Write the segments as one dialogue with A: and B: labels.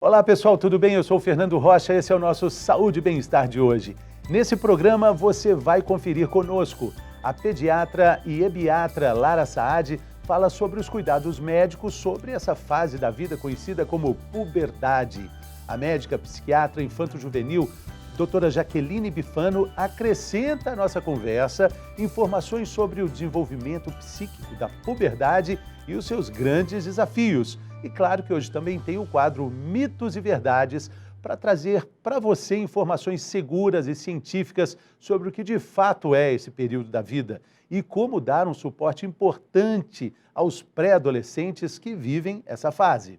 A: Olá pessoal, tudo bem? Eu sou o Fernando Rocha, esse é o nosso Saúde e Bem-Estar de hoje. Nesse programa você vai conferir conosco. A pediatra e ebiatra Lara Saad fala sobre os cuidados médicos sobre essa fase da vida conhecida como puberdade. A médica psiquiatra infanto-juvenil, doutora Jaqueline Bifano, acrescenta à nossa conversa informações sobre o desenvolvimento psíquico da puberdade e os seus grandes desafios. E claro que hoje também tem o quadro Mitos e Verdades para trazer para você informações seguras e científicas sobre o que de fato é esse período da vida e como dar um suporte importante aos pré-adolescentes que vivem essa fase.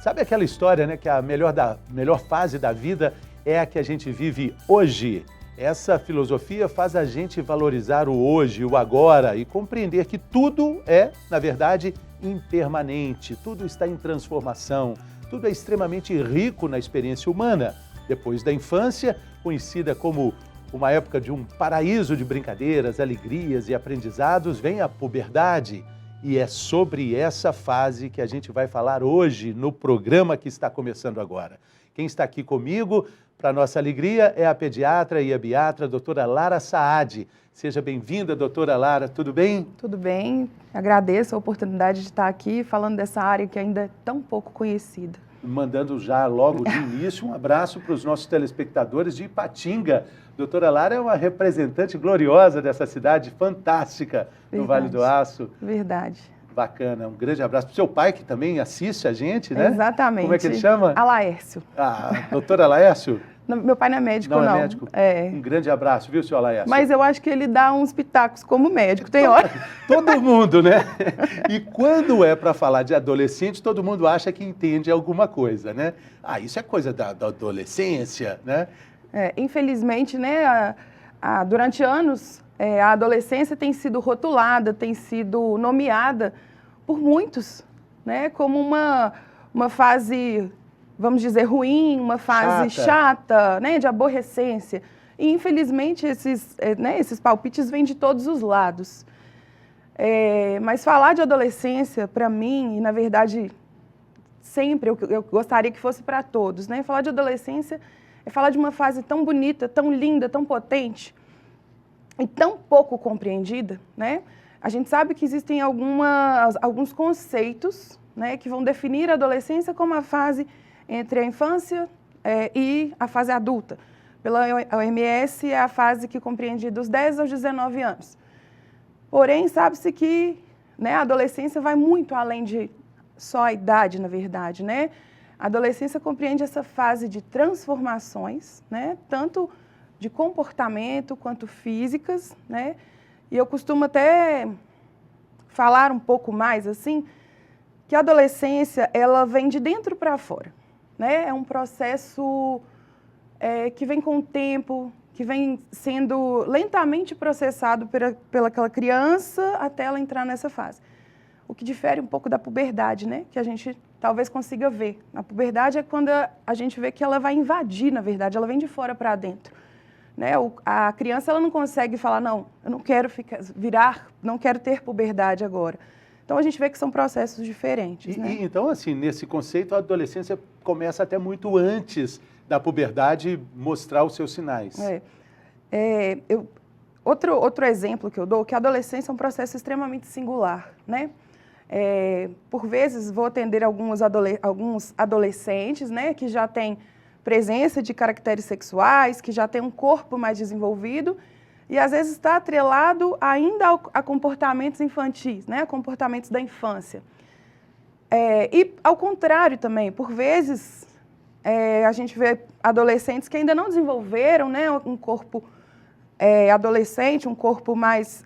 A: Sabe aquela história, né, que a melhor fase da vida é a que a gente vive hoje? Essa filosofia faz a gente valorizar o hoje, o agora e compreender que tudo é, na verdade, impermanente, tudo está em transformação, tudo é extremamente rico na experiência humana. Depois da infância, conhecida como uma época de um paraíso de brincadeiras, alegrias e aprendizados, vem a puberdade. E é sobre essa fase que a gente vai falar hoje no programa que está começando agora. Quem está aqui comigo, para nossa alegria, é a pediatra e ebiatra, doutora Lara Saad. Seja bem-vinda, doutora Lara, tudo bem?
B: Tudo bem, agradeço a oportunidade de estar aqui falando dessa área que ainda é tão pouco conhecida. Mandando já logo de início um abraço para os nossos telespectadores de Ipatinga.
A: Doutora Lara é uma representante gloriosa dessa cidade fantástica no Vale do Aço.
B: Verdade.
A: Bacana, um grande abraço para o seu pai que também assiste a gente, né?
B: Exatamente.
A: Como é que ele chama?
B: Alaércio.
A: Ah, doutora Alaércio?
B: Meu pai não é médico, não.
A: Não é médico?
B: É.
A: Um grande abraço, viu, senhor Alaércio?
B: Mas eu acho que ele dá uns pitacos como médico, tem hora.
A: Todo mundo, né? E quando é para falar de adolescente, todo mundo acha que entende alguma coisa, né? Ah, isso é coisa da adolescência, né?
B: Infelizmente, né, durante anos, a adolescência tem sido rotulada, tem sido nomeada por muitos, né, como uma fase, vamos dizer, ruim, uma fase chata, né, de aborrecência. E, infelizmente, esses palpites vêm de todos os lados. Mas falar de adolescência, para mim, e na verdade, sempre eu gostaria que fosse para todos, né, falar de adolescência é falar de uma fase tão bonita, tão linda, tão potente e tão pouco compreendida, né? A gente sabe que existem alguns conceitos, né, que vão definir a adolescência como a fase entre a infância e a fase adulta. Pela OMS, é a fase que compreende dos 10 aos 19 anos. Porém, sabe-se que, né, a adolescência vai muito além de só a idade, na verdade, né? A adolescência compreende essa fase de transformações, né, tanto de comportamento quanto físicas, né, e eu costumo até falar um pouco mais assim, que a adolescência ela vem de dentro para fora, né, é um processo que vem com o tempo, que vem sendo lentamente processado pela aquela criança até ela entrar nessa fase. O que difere um pouco da puberdade, né, que a gente talvez consiga ver. A puberdade é quando a gente vê que ela vai invadir, na verdade, ela vem de fora para dentro. Né? A criança ela não consegue falar, não, eu não quero não quero ter puberdade agora. Então a gente vê que são processos diferentes. Né?
A: Então, assim, nesse conceito, a adolescência começa até muito antes da puberdade mostrar os seus sinais.
B: Outro exemplo que eu dou, que a adolescência é um processo extremamente singular, né? Por vezes vou atender alguns adolescentes, né, que já têm presença de caracteres sexuais, que já têm um corpo mais desenvolvido e às vezes está atrelado ainda a comportamentos infantis, né, a comportamentos da infância. E ao contrário também, por vezes a gente vê adolescentes que ainda não desenvolveram, né, um corpo adolescente, um corpo mais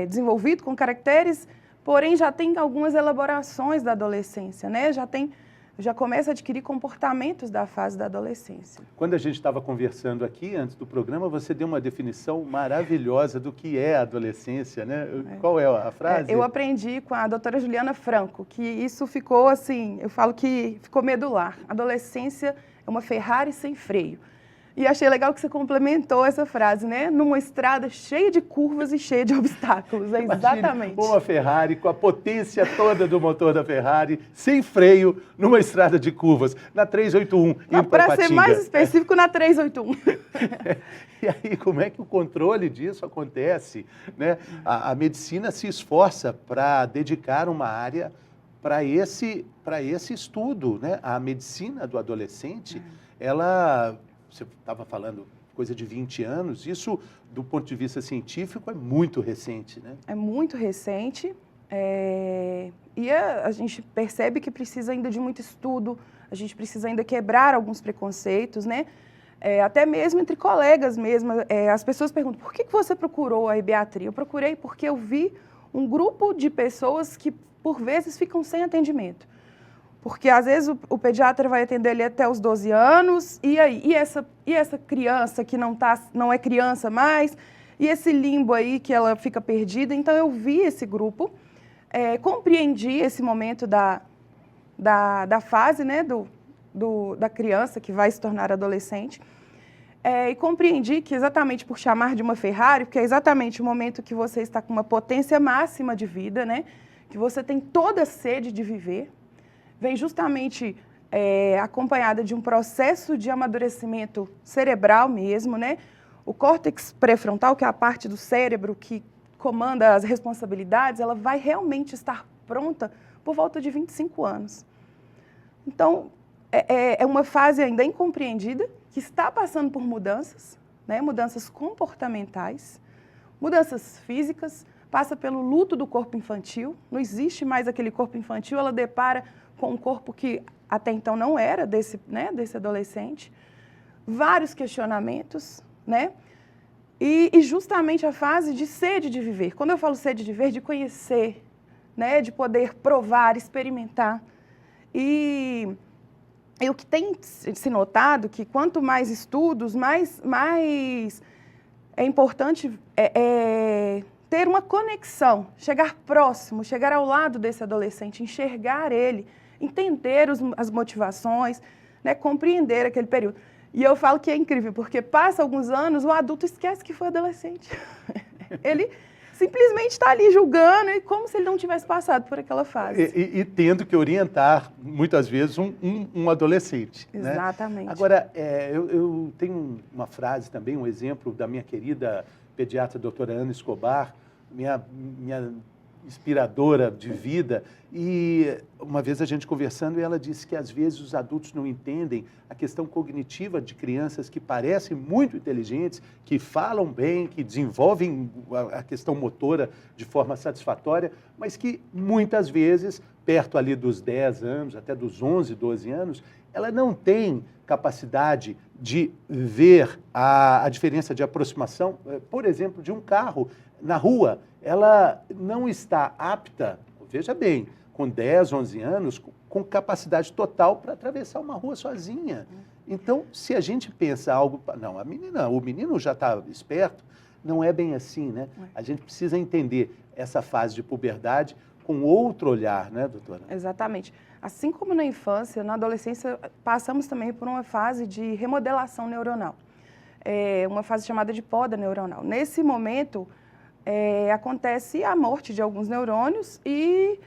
B: desenvolvido, com caracteres, porém já tem algumas elaborações da adolescência, né? Já tem eu já começo a adquirir comportamentos da fase da adolescência.
A: Quando a gente estava conversando aqui, antes do programa, você deu uma definição maravilhosa do que é a adolescência, né? Qual é a frase?
B: Eu aprendi com a doutora Juliana Franco, que isso ficou assim, eu falo que ficou medular. Adolescência é uma Ferrari sem freio. E achei legal que você complementou essa frase, né? Numa estrada cheia de curvas e cheia de obstáculos. É exatamente.
A: Uma Ferrari com a potência toda do motor da Ferrari, sem freio, numa estrada de curvas, na 381, indo para Patinga.
B: Para ser mais específico, na 381.
A: E aí, como é que o controle disso acontece, né? A medicina se esforça para dedicar uma área para esse estudo, né? A medicina do adolescente, ela... Você estava falando coisa de 20 anos, isso, do ponto de vista científico, é muito recente, né? É
B: muito recente, e a gente percebe que precisa ainda de muito estudo, a gente precisa ainda quebrar alguns preconceitos, né? Até mesmo entre colegas mesmo, as pessoas perguntam, por que você procurou a ebiatria? Eu procurei porque eu vi um grupo de pessoas que, por vezes, ficam sem atendimento. Porque, às vezes, o pediatra vai atender ele até os 12 anos, e aí? E essa criança que não é criança mais? E esse limbo aí que ela fica perdida? Então, eu vi esse grupo, compreendi esse momento da fase, né, da criança que vai se tornar adolescente, e compreendi que exatamente por chamar de uma Ferrari, porque é exatamente o momento que você está com uma potência máxima de vida, né, que você tem toda a sede de viver, vem justamente acompanhada de um processo de amadurecimento cerebral mesmo, né? O córtex pré-frontal, que é a parte do cérebro que comanda as responsabilidades, ela vai realmente estar pronta por volta de 25 anos. Então, é uma fase ainda incompreendida, que está passando por mudanças, né? Mudanças comportamentais, mudanças físicas, passa pelo luto do corpo infantil, não existe mais aquele corpo infantil, ela depara com um corpo que até então não era desse adolescente, vários questionamentos, né? E justamente a fase de sede de viver. Quando eu falo sede de viver, de conhecer, né? De poder provar, experimentar. E o que tem se notado que quanto mais estudos, mais é importante ter uma conexão, chegar próximo, chegar ao lado desse adolescente, enxergar ele, entender as motivações, né, compreender aquele período. E eu falo que é incrível, porque passa alguns anos, o adulto esquece que foi adolescente. Ele simplesmente está ali julgando, como se ele não tivesse passado por aquela fase.
A: E tendo que orientar, muitas vezes, um adolescente.
B: Exatamente.
A: Né? Agora, eu tenho uma frase também, um exemplo da minha querida pediatra doutora Ana Escobar, minha inspiradora de vida, e uma vez a gente conversando, ela disse que às vezes os adultos não entendem a questão cognitiva de crianças que parecem muito inteligentes, que falam bem, que desenvolvem a questão motora de forma satisfatória, mas que muitas vezes, perto ali dos 10 anos, até dos 11, 12 anos, ela não tem capacidade de ver a diferença de aproximação, por exemplo, de um carro na rua. Ela não está apta, veja bem, com 10, 11 anos, com capacidade total para atravessar uma rua sozinha. Então, se a gente pensa algo... Não, o menino já está esperto, não é bem assim, né? A gente precisa entender essa fase de puberdade com outro olhar, né, doutora?
B: Exatamente. Assim como na infância, na adolescência, passamos também por uma fase de remodelação neuronal. Uma fase chamada de poda neuronal. Nesse momento, acontece a morte de alguns neurônios e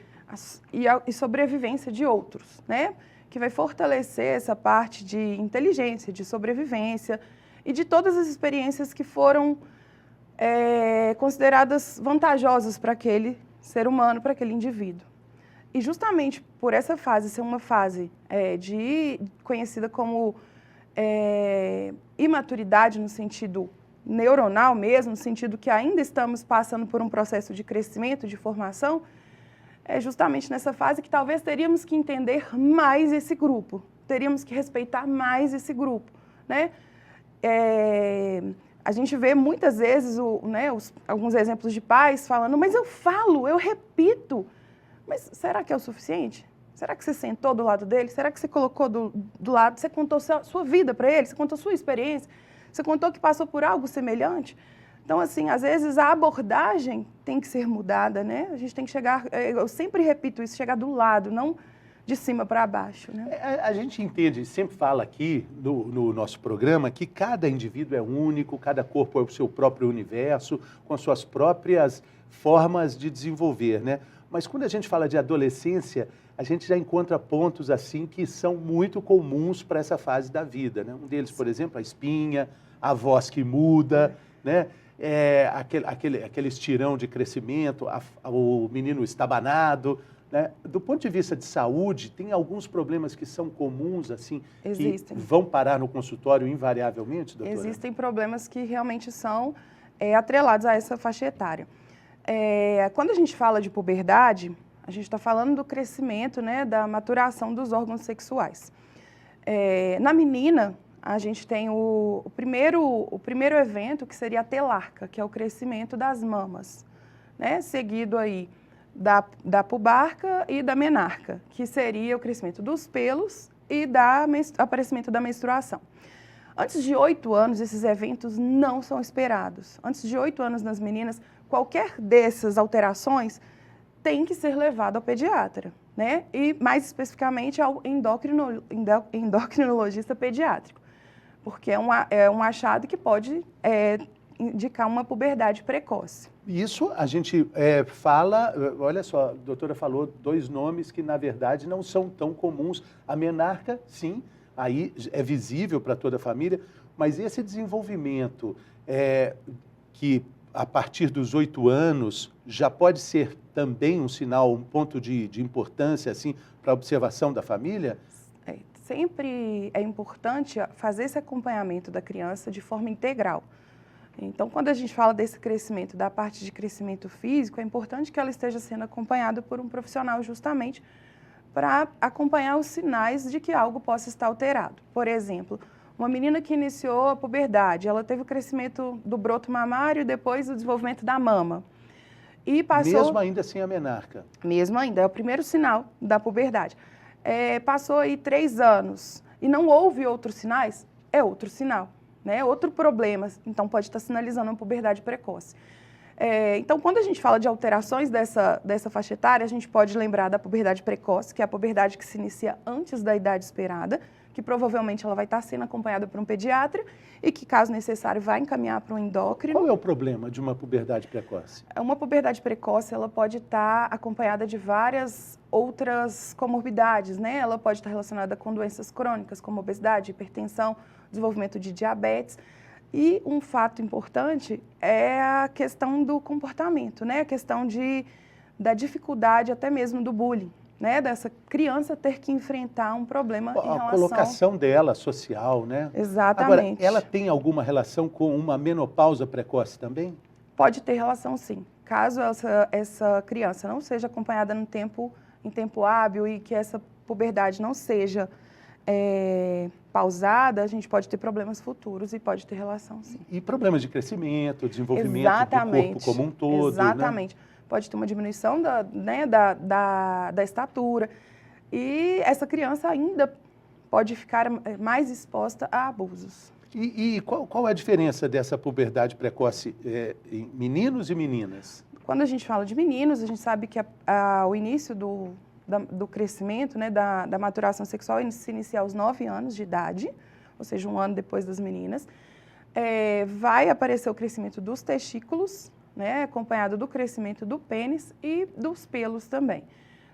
B: sobrevivência de outros, né? Que vai fortalecer essa parte de inteligência, de sobrevivência e de todas as experiências que foram consideradas vantajosas para aquele ser humano, para aquele indivíduo. E justamente por essa fase ser uma fase conhecida como imaturidade no sentido neuronal mesmo, no sentido que ainda estamos passando por um processo de crescimento, de formação, é justamente nessa fase que talvez teríamos que entender mais esse grupo, teríamos que respeitar mais esse grupo, né? A gente vê muitas vezes alguns exemplos de pais falando, mas eu falo, eu repito, mas será que é o suficiente? Será que você sentou do lado dele? Será que você colocou do lado, você contou sua vida para ele? Você contou sua experiência? Você contou que passou por algo semelhante? Então, assim, às vezes a abordagem tem que ser mudada, né? A gente tem que chegar, eu sempre repito isso, chegar do lado, não de cima para baixo, né?
A: A gente entende, sempre fala aqui no nosso programa que cada indivíduo é único, cada corpo é o seu próprio universo, com as suas próprias formas de desenvolver, né? Mas quando a gente fala de adolescência, a gente já encontra pontos assim que são muito comuns para essa fase da vida, né? Um deles, por exemplo, a espinha, a voz que muda, né? Aquele estirão de crescimento, o menino estabanado, né? Do ponto de vista de saúde, tem alguns problemas que são comuns, assim,
B: Existem.
A: que vão parar no consultório invariavelmente, doutora?
B: Existem problemas que realmente são atrelados a essa faixa etária. Quando a gente fala de puberdade, a gente está falando do crescimento, né, da maturação dos órgãos sexuais. Na menina, a gente tem o primeiro evento, que seria a telarca, que é o crescimento das mamas, né, seguido aí da pubarca e da menarca, que seria o crescimento dos pelos e aparecimento da menstruação. Antes de 8 anos, esses eventos não são esperados. Antes de 8 anos nas meninas, qualquer dessas alterações tem que ser levado ao pediatra, né? E mais especificamente ao endocrinologista pediátrico, porque é um achado que pode indicar uma puberdade precoce.
A: Isso a gente fala, olha só, a doutora falou 2 nomes que na verdade não são tão comuns. A menarca, sim, aí é visível para toda a família, mas esse desenvolvimento que a partir dos 8 anos já pode ser também um sinal, um ponto de importância assim, para a observação da família?
B: Sempre é importante fazer esse acompanhamento da criança de forma integral. Então, quando a gente fala desse crescimento, da parte de crescimento físico, é importante que ela esteja sendo acompanhada por um profissional justamente para acompanhar os sinais de que algo possa estar alterado. Por exemplo, uma menina que iniciou a puberdade, ela teve o crescimento do broto mamário e depois o desenvolvimento da mama. E passou...
A: Mesmo ainda sem a menarca?
B: Mesmo ainda, é o primeiro sinal da puberdade. Passou aí 3 anos e não houve outros sinais, é outro sinal, né? Outro problema, então pode estar sinalizando uma puberdade precoce. Então, quando a gente fala de alterações dessa faixa etária, a gente pode lembrar da puberdade precoce, que é a puberdade que se inicia antes da idade esperada, que provavelmente ela vai estar sendo acompanhada por um pediatra e que, caso necessário, vai encaminhar para um endócrino.
A: Qual é o problema de uma puberdade precoce?
B: Uma puberdade precoce, ela pode estar acompanhada de várias outras comorbidades, né? Ela pode estar relacionada com doenças crônicas, como obesidade, hipertensão, desenvolvimento de diabetes. E um fato importante é a questão do comportamento, né? A questão da dificuldade até mesmo do bullying, né? Dessa criança ter que enfrentar um problema em relação...
A: A colocação dela social, né?
B: Exatamente.
A: Agora, ela tem alguma relação com uma menopausa precoce também?
B: Pode ter relação, sim. Caso essa criança não seja acompanhada em tempo hábil e que essa puberdade não seja pausada, a gente pode ter problemas futuros e pode ter relação, sim.
A: E problemas de crescimento, desenvolvimento
B: Exatamente.
A: do corpo como um todo,
B: Exatamente.
A: Né?
B: Pode ter uma diminuição da estatura e essa criança ainda pode ficar mais exposta a abusos.
A: E qual é a diferença dessa puberdade precoce em meninos e meninas?
B: Quando a gente fala de meninos, a gente sabe que o início do crescimento, né, da maturação sexual se inicia aos 9 anos de idade, ou seja, 1 ano depois das meninas. Vai aparecer o crescimento dos testículos, né, acompanhado do crescimento do pênis e dos pelos também.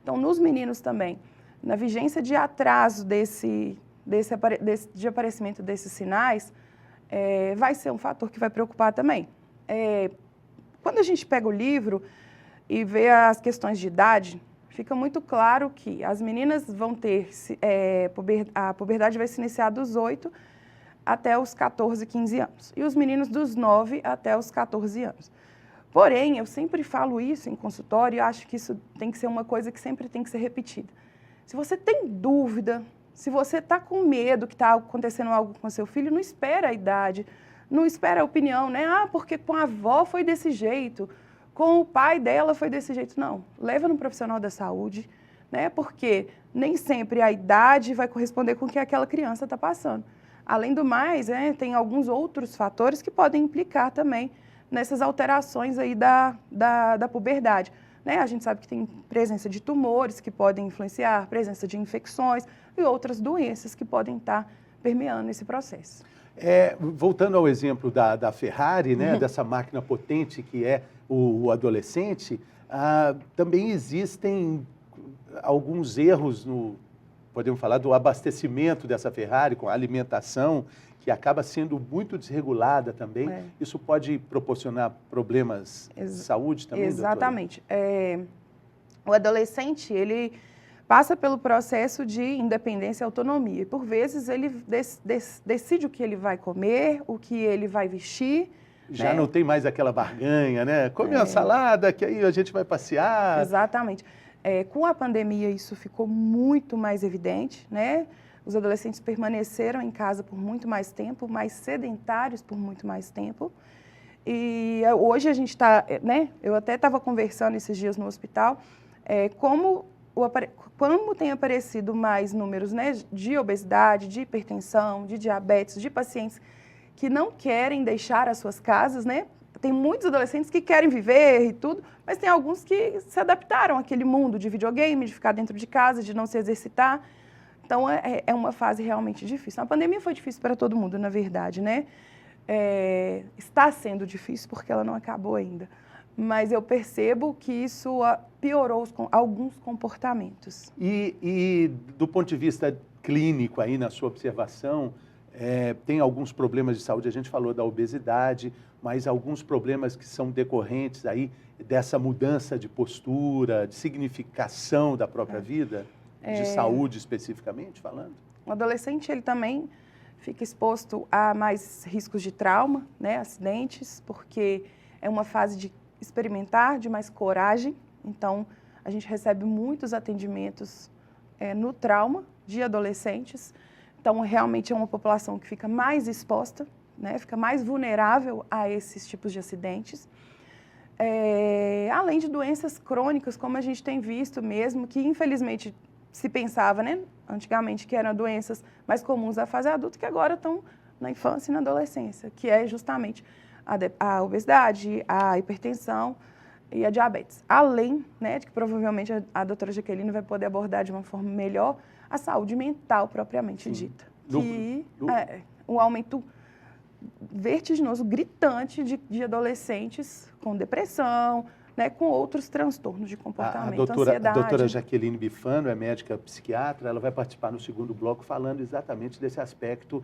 B: Então, nos meninos também, na vigência de atraso de aparecimento desses sinais, vai ser um fator que vai preocupar também. Quando a gente pega o livro e vê as questões de idade, fica muito claro que as meninas vão ter, a puberdade vai se iniciar dos 8 até os 14, 15 anos, e os meninos dos 9 até os 14 anos. Porém, eu sempre falo isso em consultório e acho que isso tem que ser uma coisa que sempre tem que ser repetida. Se você tem dúvida, se você está com medo que está acontecendo algo com seu filho, não espera a idade, não espera a opinião, né? Porque com a avó foi desse jeito, com o pai dela foi desse jeito. Não, leva no profissional da saúde, né? Porque nem sempre a idade vai corresponder com o que aquela criança está passando. Além do mais, tem alguns outros fatores que podem implicar também nessas alterações aí da puberdade. Né? A gente sabe que tem presença de tumores que podem influenciar, presença de infecções e outras doenças que podem estar permeando esse processo.
A: Voltando ao exemplo da Ferrari, né, dessa máquina potente que é o adolescente, também existem alguns erros podemos falar do abastecimento dessa Ferrari com a alimentação, que acaba sendo muito desregulada também. Isso pode proporcionar problemas de saúde também,
B: Exatamente. O adolescente, ele passa pelo processo de independência e autonomia. E, por vezes, ele decide o que ele vai comer, o que ele vai vestir.
A: Já não tem mais aquela barganha, né? Come uma salada, que aí a gente vai passear.
B: Exatamente. Com a pandemia, isso ficou muito mais evidente, né? Os adolescentes permaneceram em casa por muito mais tempo, mais sedentários por muito mais tempo. E hoje a gente está, né? Eu até estava conversando esses dias no hospital, como tem aparecido mais números, né, de obesidade, de hipertensão, de diabetes, de pacientes que não querem deixar as suas casas, né? Tem muitos adolescentes que querem viver e tudo, mas tem alguns que se adaptaram àquele mundo de videogame, de ficar dentro de casa, de não se exercitar. Então, é uma fase realmente difícil. A pandemia foi difícil para todo mundo, na verdade, né? Está sendo difícil porque ela não acabou ainda. Mas eu percebo que isso piorou alguns comportamentos.
A: E do ponto de vista clínico, aí na sua observação, tem alguns problemas de saúde, a gente falou da obesidade, mas alguns problemas que são decorrentes aí dessa mudança de postura, de significação da própria vida, de saúde especificamente falando?
B: O adolescente, ele também fica exposto a mais riscos de trauma, né, acidentes, porque é uma fase de experimentar, de mais coragem. Então, a gente recebe muitos atendimentos no trauma de adolescentes. Então, realmente é uma população que fica mais exposta, né, fica mais vulnerável a esses tipos de acidentes. Além de doenças crônicas, como a gente tem visto mesmo, que infelizmente se pensava, né, antigamente que eram doenças mais comuns da fase adulta, que agora estão na infância e na adolescência, que é justamente a obesidade, a hipertensão e a diabetes. Além, né, de que provavelmente a doutora Jaqueline vai poder abordar de uma forma melhor a saúde mental propriamente dita. Um aumento vertiginoso, gritante de adolescentes com depressão, né, com outros transtornos de comportamento, ansiedade.
A: A doutora Jaqueline Bifano é médica psiquiatra, ela vai participar no segundo bloco falando exatamente desse aspecto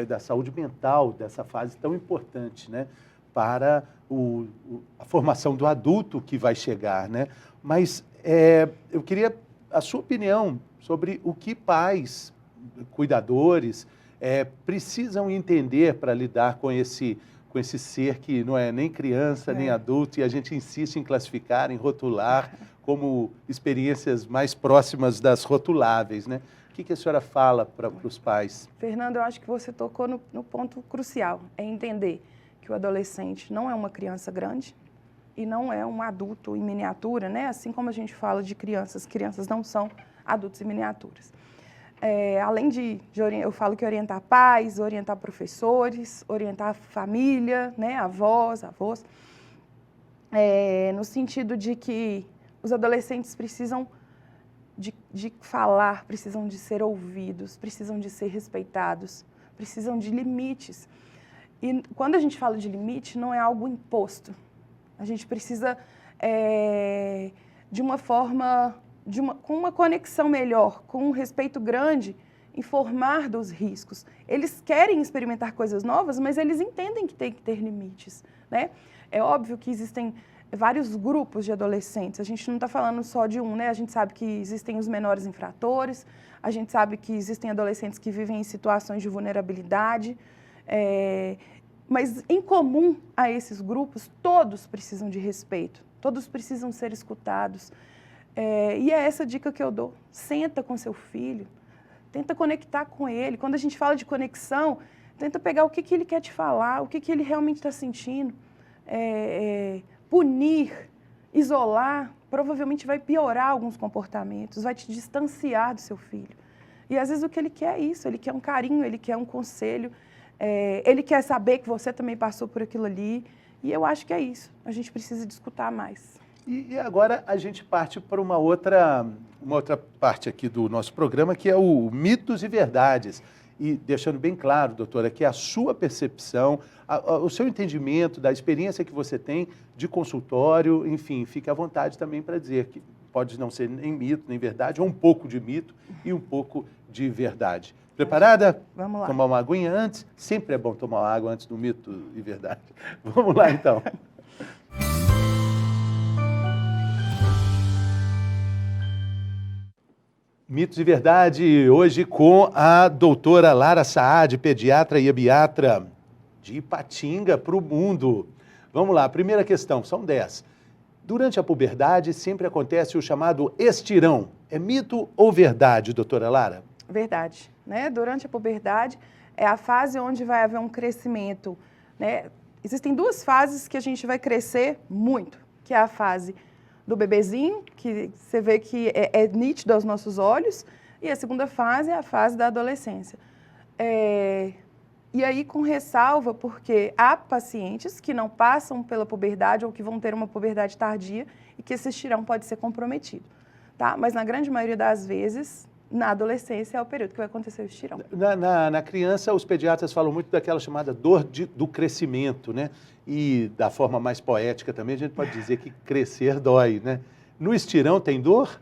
A: da saúde mental, dessa fase tão importante, né, para a formação do adulto que vai chegar, né? Mas eu queria a sua opinião sobre o que pais, cuidadores, precisam entender para lidar com esse ser que não é nem criança, nem adulto, e a gente insiste em classificar, em rotular como experiências mais próximas das rotuláveis, né? O que a senhora fala para os pais?
B: Fernando, eu acho que você tocou no ponto crucial, é entender que o adolescente não é uma criança grande e não é um adulto em miniatura, né? Assim como a gente fala de crianças não são adultos em miniaturas. Além eu falo que orientar pais, orientar professores, orientar família, né, avós, no sentido de que os adolescentes precisam de falar, precisam de ser ouvidos, precisam de ser respeitados, precisam de limites. E quando a gente fala de limite, não é algo imposto. A gente precisa de uma forma... com uma conexão melhor, com um respeito grande, informar dos riscos. Eles querem experimentar coisas novas, mas eles entendem que tem que ter limites, né? É óbvio que existem vários grupos de adolescentes, a gente não está falando só de um, né? A gente sabe que existem os menores infratores, a gente sabe que existem adolescentes que vivem em situações de vulnerabilidade, mas em comum a esses grupos, todos precisam de respeito, todos precisam ser escutados. E é essa dica que eu dou. Senta com seu filho, tenta conectar com ele. Quando a gente fala de conexão, tenta pegar o que ele quer te falar, o que ele realmente está sentindo. Punir, isolar, provavelmente vai piorar alguns comportamentos, vai te distanciar do seu filho. E às vezes o que ele quer é isso, ele quer um carinho, ele quer um conselho, ele quer saber que você também passou por aquilo ali. E eu acho que é isso, a gente precisa de escutar mais.
A: E agora a gente parte para uma outra parte aqui do nosso programa, que é o mitos e verdades. E deixando bem claro, doutora, que a sua percepção, o seu entendimento da experiência que você tem de consultório, enfim, fique à vontade também para dizer que pode não ser nem mito, nem verdade, ou um pouco de mito e um pouco de verdade. Preparada?
B: Vamos lá.
A: Tomar uma aguinha antes? Sempre é bom tomar uma água antes do mito e verdade. Vamos lá, então. Mitos e Verdade, hoje com a doutora Lara Saad, pediatra e ebiatra de Ipatinga para o mundo. Vamos lá, primeira questão, são 10. Durante a puberdade sempre acontece o chamado estirão. É mito ou verdade, doutora Lara?
B: Verdade, né? Durante a puberdade é a fase onde vai haver um crescimento, né? Existem duas fases que a gente vai crescer muito, que é a fase do bebezinho, que você vê que é nítido aos nossos olhos, e a segunda fase é a fase da adolescência. E aí com ressalva, porque há pacientes que não passam pela puberdade ou que vão ter uma puberdade tardia e que esse estirão pode ser comprometido, tá? Mas na grande maioria das vezes, na adolescência é o período que vai acontecer o estirão.
A: Na criança, os pediatras falam muito daquela chamada dor do crescimento, né? E da forma mais poética também, a gente pode dizer que crescer dói, né? No estirão tem dor?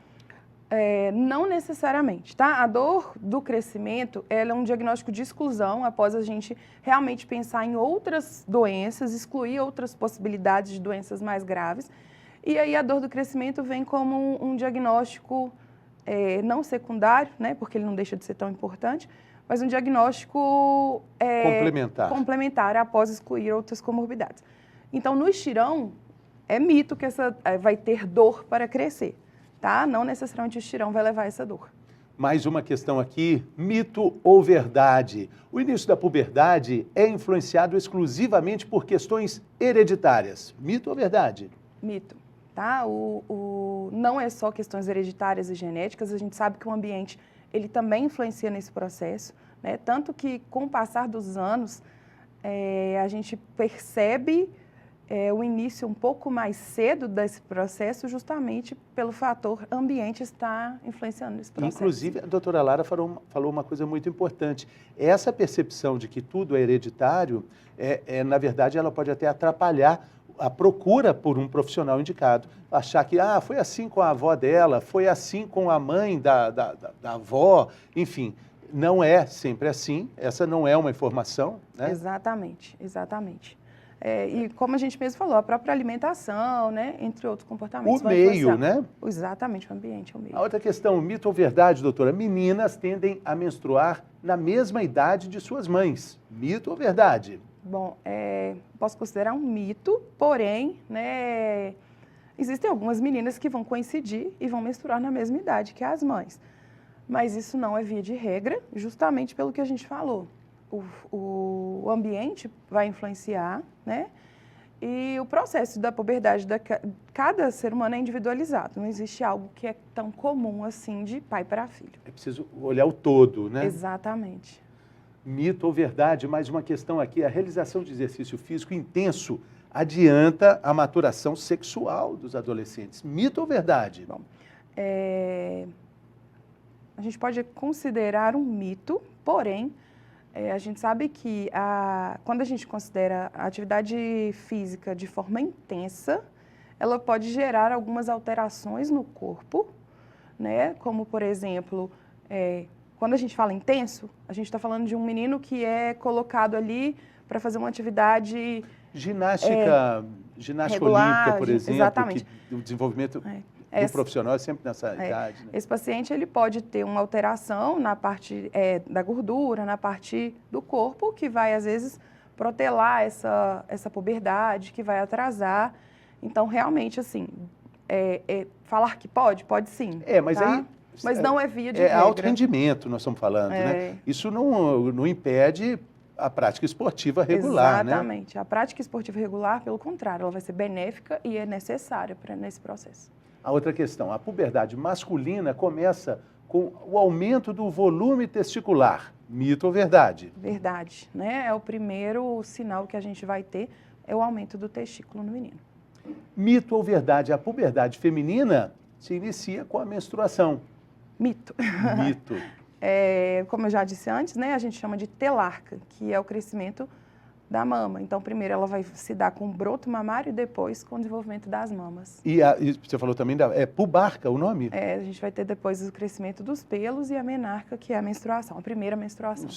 B: Não necessariamente, tá? A dor do crescimento, ela é um diagnóstico de exclusão após a gente realmente pensar em outras doenças, excluir outras possibilidades de doenças mais graves. E aí a dor do crescimento vem como um diagnóstico não secundário, né? Porque ele não deixa de ser tão importante, mas um diagnóstico complementar após excluir outras comorbidades. Então, no estirão, é mito que vai ter dor para crescer, tá? Não necessariamente o estirão vai levar essa dor.
A: Mais uma questão aqui, mito ou verdade? O início da puberdade é influenciado exclusivamente por questões hereditárias. Mito ou verdade?
B: Mito, tá? Não é só questões hereditárias e genéticas, a gente sabe que o ambiente ele também influencia nesse processo, né? Tanto que, com o passar dos anos, a gente percebe o início um pouco mais cedo desse processo, justamente pelo fator ambiente estar influenciando nesse processo.
A: Inclusive, a doutora Lara falou uma coisa muito importante. Essa percepção de que tudo é hereditário, na verdade, ela pode até atrapalhar a procura por um profissional indicado. Achar que foi assim com a avó dela, foi assim com a mãe da avó, enfim. Não é sempre assim, essa não é uma informação, né?
B: Exatamente, exatamente. E como a gente mesmo falou, a própria alimentação, né, entre outros comportamentos.
A: O meio, né?
B: Exatamente, o ambiente, o meio.
A: A outra questão, mito ou verdade, doutora? Meninas tendem a menstruar na mesma idade de suas mães. Mito ou verdade?
B: Bom, posso considerar um mito, porém, né, existem algumas meninas que vão coincidir e vão menstruar na mesma idade que as mães. Mas isso não é via de regra, justamente pelo que a gente falou. O ambiente vai influenciar, né? E o processo da puberdade de cada ser humano é individualizado. Não existe algo que é tão comum assim de pai para filho.
A: É preciso olhar o todo, né?
B: Exatamente.
A: Mito ou verdade? Mais uma questão aqui. A realização de exercício físico intenso adianta a maturação sexual dos adolescentes. Mito ou verdade?
B: Bom, a gente pode considerar um mito, porém, a gente sabe que quando a gente considera a atividade física de forma intensa, ela pode gerar algumas alterações no corpo, né? Como, por exemplo, quando a gente fala intenso, a gente está falando de um menino que é colocado ali para fazer uma atividade...
A: Ginástica olímpica, por exemplo,
B: exatamente.
A: Que o desenvolvimento do profissional é sempre nessa idade. Né?
B: Esse paciente ele pode ter uma alteração na parte da gordura, na parte do corpo, que vai, às vezes, protelar essa puberdade, que vai atrasar. Então, realmente, assim, falar que pode sim.
A: Mas
B: tá?
A: aí...
B: Mas não é via de regra.
A: É alto rendimento, nós estamos falando, né? Isso não impede a prática esportiva regular, né?
B: Exatamente. A prática esportiva regular, pelo contrário, ela vai ser benéfica e é necessária nesse processo.
A: A outra questão, a puberdade masculina começa com o aumento do volume testicular. Mito ou verdade?
B: Verdade, né? É o primeiro sinal que a gente vai ter, é o aumento do testículo no menino.
A: Mito ou verdade? A puberdade feminina se inicia com a menstruação.
B: Mito.
A: Mito.
B: Como eu já disse antes, né? A gente chama de telarca, que é o crescimento da mama. Então, primeiro ela vai se dar com o broto mamário e depois com o desenvolvimento das mamas.
A: E você falou também pubarca o nome?
B: A gente vai ter depois o crescimento dos pelos e a menarca, que é a menstruação, a primeira menstruação.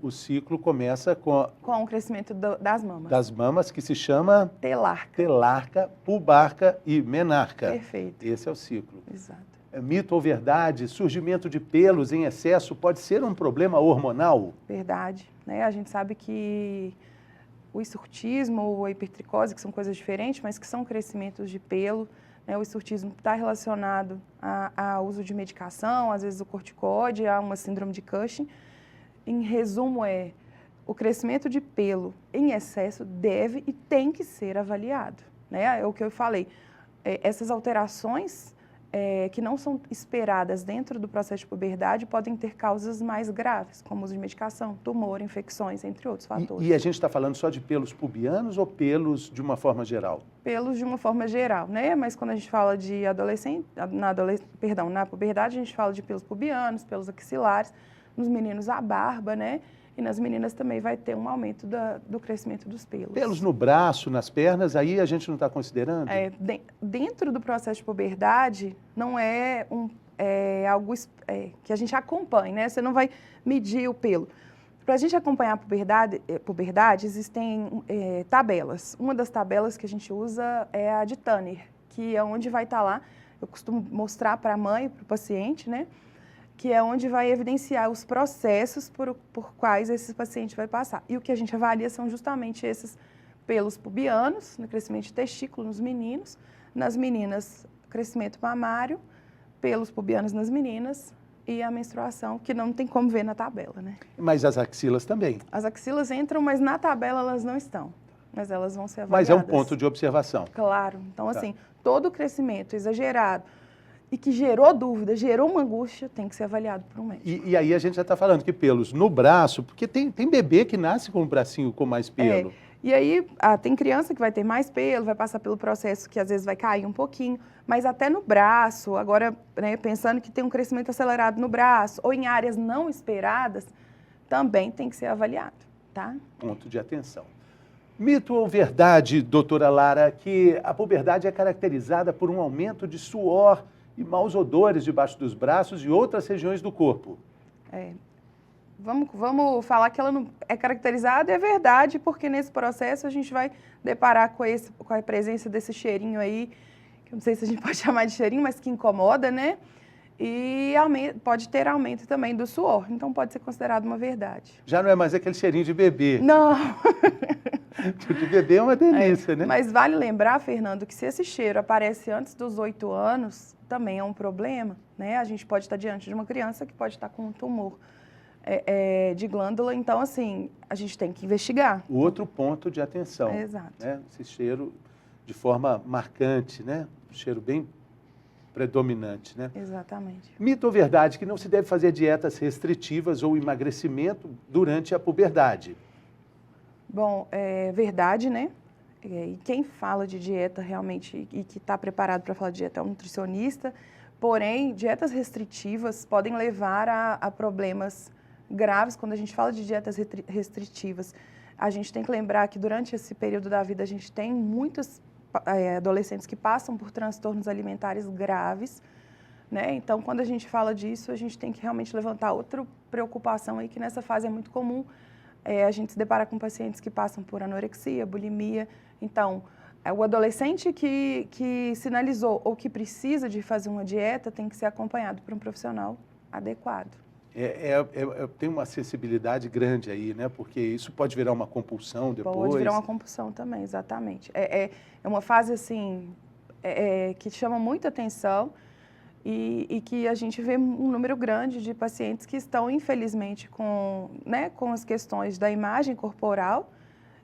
A: O ciclo começa com
B: o crescimento das mamas.
A: Das mamas, que se chama
B: telarca.
A: Telarca, pubarca e menarca.
B: Perfeito.
A: Esse é o ciclo.
B: Exato.
A: Mito ou verdade? Surgimento de pelos em excesso pode ser um problema hormonal?
B: Verdade, né? A gente sabe que o hirsutismo ou a hipertricose, que são coisas diferentes, mas que são crescimentos de pelo, né? O hirsutismo está relacionado ao uso de medicação, às vezes o corticóide, a uma síndrome de Cushing. Em resumo, o crescimento de pelo em excesso deve e tem que ser avaliado, né? É o que eu falei. Essas alterações que não são esperadas dentro do processo de puberdade podem ter causas mais graves, como uso de medicação, tumor, infecções, entre outros fatores.
A: E a gente está falando só de pelos pubianos ou pelos de uma forma geral?
B: Pelos de uma forma geral, né? Mas quando a gente fala de na puberdade, a gente fala de pelos pubianos, pelos axilares, nos meninos a barba, né? E nas meninas também vai ter um aumento do crescimento dos pelos.
A: Pelos no braço, nas pernas, aí a gente não está considerando?
B: Dentro do processo de puberdade, não é algo que a gente acompanhe, né? Você não vai medir o pelo. Para a gente acompanhar a puberdade, existem tabelas. Uma das tabelas que a gente usa é a de Tanner, que é onde vai estar lá, eu costumo mostrar para a mãe, para o paciente, né? Que é onde vai evidenciar os processos por quais esse paciente vai passar. E o que a gente avalia são justamente esses pelos pubianos, no crescimento de testículo nos meninos, nas meninas, crescimento mamário, pelos pubianos nas meninas e a menstruação, que não tem como ver na tabela, né?
A: Mas as axilas também?
B: As axilas entram, mas na tabela elas não estão. Mas elas vão ser
A: avaliadas. Mas é um ponto de observação.
B: Claro. Então, assim, todo o crescimento exagerado e que gerou dúvida, gerou uma angústia, tem que ser avaliado por um médico.
A: E aí a gente já está falando que pelos no braço, porque tem bebê que nasce com o bracinho com mais pelo.
B: E aí tem criança que vai ter mais pelo, vai passar pelo processo que às vezes vai cair um pouquinho, mas até no braço, agora, né, pensando que tem um crescimento acelerado no braço ou em áreas não esperadas, também tem que ser avaliado, tá?
A: Ponto de atenção. Mito ou verdade, doutora Lara, que a puberdade é caracterizada por um aumento de suor e maus odores debaixo dos braços e outras regiões do corpo?
B: Vamos falar que ela não é caracterizada, é verdade, porque nesse processo a gente vai deparar com a presença desse cheirinho aí, que eu não sei se a gente pode chamar de cheirinho, mas que incomoda, né? E pode ter aumento também do suor, então pode ser considerado uma verdade.
A: Já não é mais aquele cheirinho de bebê.
B: Não!
A: De bebê é uma delícia, né?
B: Mas vale lembrar, Fernando, que se esse cheiro aparece antes dos 8 anos, também é um problema, né? A gente pode estar diante de uma criança que pode estar com um tumor de glândula, então, assim, a gente tem que investigar.
A: O outro ponto de atenção.
B: Exato.
A: Né? Esse cheiro de forma marcante, né? Um cheiro bem predominante, né?
B: Exatamente.
A: Mito ou verdade que não se deve fazer dietas restritivas ou emagrecimento durante a puberdade?
B: Bom, é verdade, né? E quem fala de dieta realmente e que está preparado para falar de dieta é um nutricionista, porém, dietas restritivas podem levar a problemas graves. Quando a gente fala de dietas restritivas, a gente tem que lembrar que durante esse período da vida a gente tem muitos adolescentes que passam por transtornos alimentares graves, né? Então, quando a gente fala disso, a gente tem que realmente levantar outra preocupação aí, que nessa fase é muito comum a gente se depara com pacientes que passam por anorexia, bulimia. Então, o adolescente que sinalizou ou que precisa de fazer uma dieta tem que ser acompanhado por um profissional adequado.
A: Tem uma acessibilidade grande aí, né? Porque isso pode virar uma compulsão depois.
B: Pode virar uma compulsão também, exatamente. É uma fase, assim, que chama muita atenção e que a gente vê um número grande de pacientes que estão, infelizmente, com as questões da imagem corporal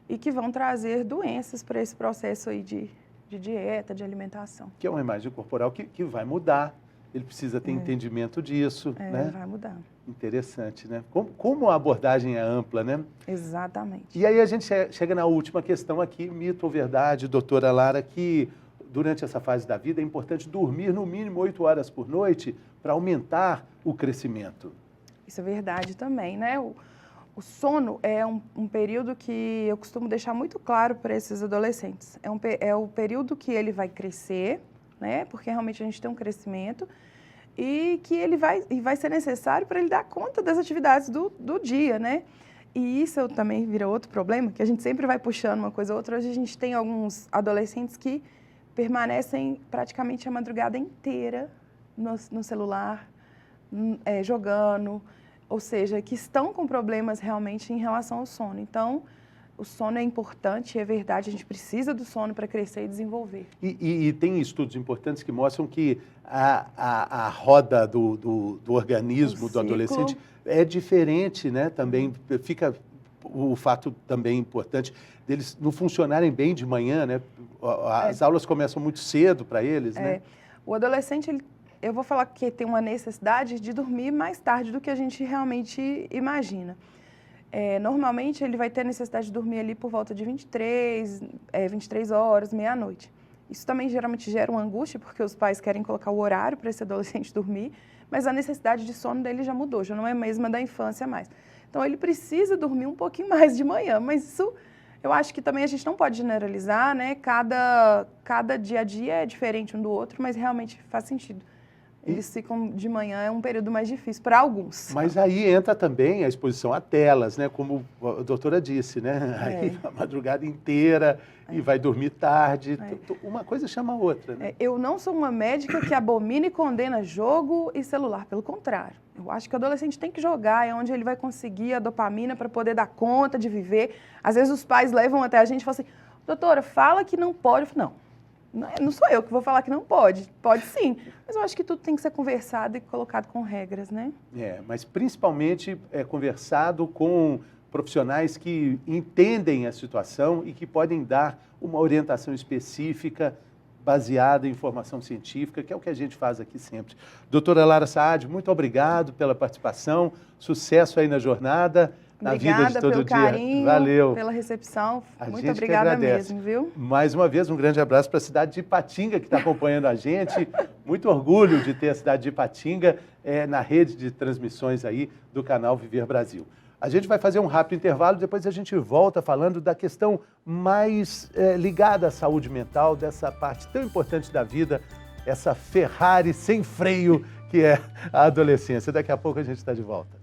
B: e que vão trazer doenças para esse processo aí de de dieta, de alimentação.
A: Que é uma imagem corporal que vai mudar. Ele precisa ter entendimento disso, né?
B: Vai mudar.
A: Interessante, né? Como a abordagem é ampla, né?
B: Exatamente.
A: E aí a gente chega na última questão aqui, mito ou verdade, doutora Lara, que durante essa fase da vida é importante dormir no mínimo 8 horas por noite para aumentar o crescimento.
B: Isso é verdade também, né? O sono é um período que eu costumo deixar muito claro para esses adolescentes. É o período que ele vai crescer, né? Porque realmente a gente tem um crescimento e que ele vai ser necessário para ele dar conta das atividades do dia, né? E isso também vira outro problema, que a gente sempre vai puxando uma coisa ou outra. Hoje a gente tem alguns adolescentes que permanecem praticamente a madrugada inteira no celular, jogando, ou seja, que estão com problemas realmente em relação ao sono. Então, o sono é importante, é verdade, a gente precisa do sono para crescer e desenvolver.
A: E tem estudos importantes que mostram que a roda do organismo do adolescente é diferente, né? Também fica o fato também importante deles não funcionarem bem de manhã, né? As aulas começam muito cedo para eles, né?
B: O adolescente, eu vou falar que tem uma necessidade de dormir mais tarde do que a gente realmente imagina. Normalmente ele vai ter necessidade de dormir ali por volta de 23 horas, meia-noite. Isso também geralmente gera uma angústia, porque os pais querem colocar o horário para esse adolescente dormir, mas a necessidade de sono dele já mudou, já não é a mesma da infância mais. Então ele precisa dormir um pouquinho mais de manhã, mas isso eu acho que também a gente não pode generalizar, né? Cada dia a dia é diferente um do outro, mas realmente faz sentido. Eles ficam de manhã, é um período mais difícil para alguns.
A: Mas aí entra também a exposição a telas, né? Como a doutora disse, né? Aí a madrugada inteira e vai dormir tarde. Uma coisa chama a outra, né?
B: Eu não sou uma médica que abomina e condena jogo e celular, pelo contrário. Eu acho que o adolescente tem que jogar, é onde ele vai conseguir a dopamina para poder dar conta de viver. Às vezes os pais levam até a gente e falam assim, doutora, fala que não pode. Eu falo, não sou eu que vou falar que não pode. Pode sim. Mas eu acho que tudo tem que ser conversado e colocado com regras, né?
A: Mas principalmente conversado com profissionais que entendem a situação e que podem dar uma orientação específica baseada em informação científica, que é o que a gente faz aqui sempre. Doutora Lara Saad, muito obrigado pela participação. Sucesso aí na jornada. Na vida de todo
B: pelo
A: dia.
B: Carinho,
A: valeu.
B: Pela recepção. Muito
A: gente
B: obrigada mesmo, viu?
A: Mais uma vez, um grande abraço para a cidade de Ipatinga, que está acompanhando a gente. Muito orgulho de ter a cidade de Ipatinga na rede de transmissões aí do canal Viver Brasil. A gente vai fazer um rápido intervalo, depois a gente volta falando da questão mais ligada à saúde mental, dessa parte tão importante da vida, essa Ferrari sem freio que é a adolescência. Daqui a pouco a gente está de volta.